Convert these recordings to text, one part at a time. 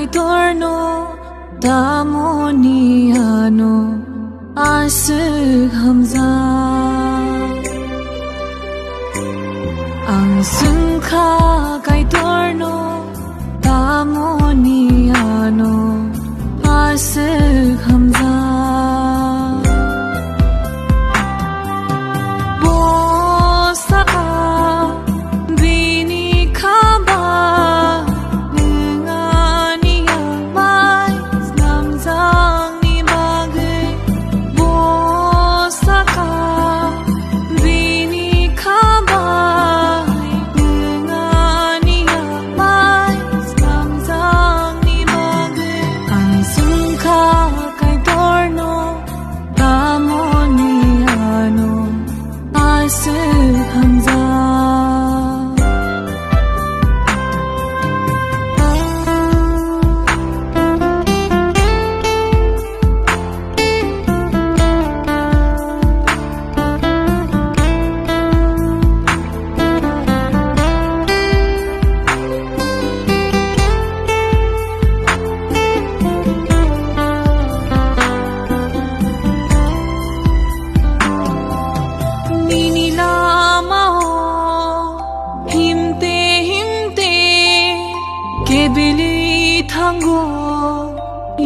kay torno damoniano asig hamza ang sungka kay torno damoniano asig hamza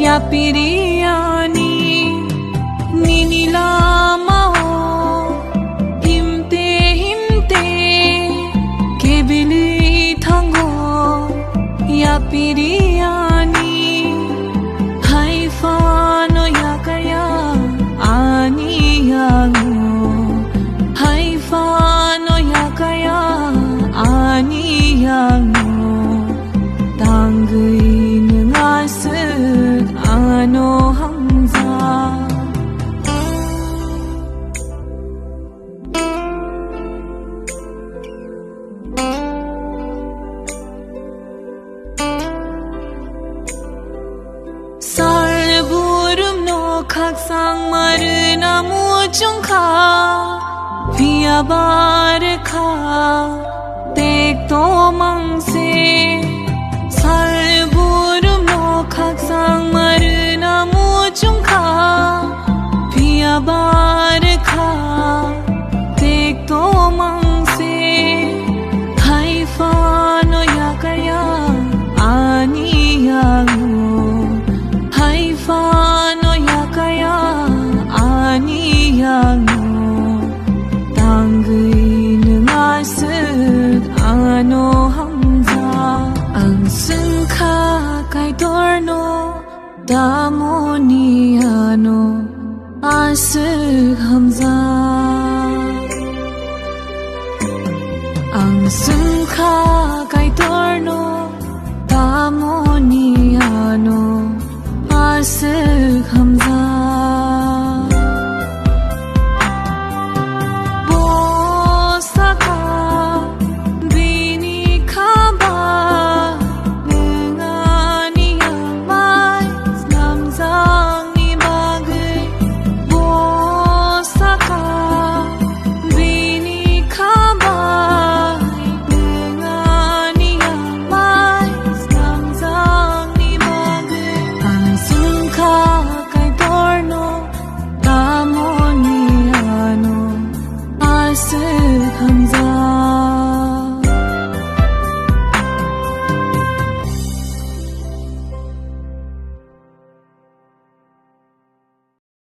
Yapiriani ninilamao himte himte kebili thango yapiriani haifano yakaya aniyango haifano yakaya aniyango 당그이 ano hamza sarburum no khaksang marna muchungkha via barkha tekto mangse sarburum no khaksang marna muchungkha via barkha tekto mangse haifano yakaya aniyango haifano yakaya aniyango 당그이는 아스 ano hamza ang sungka kay torno damo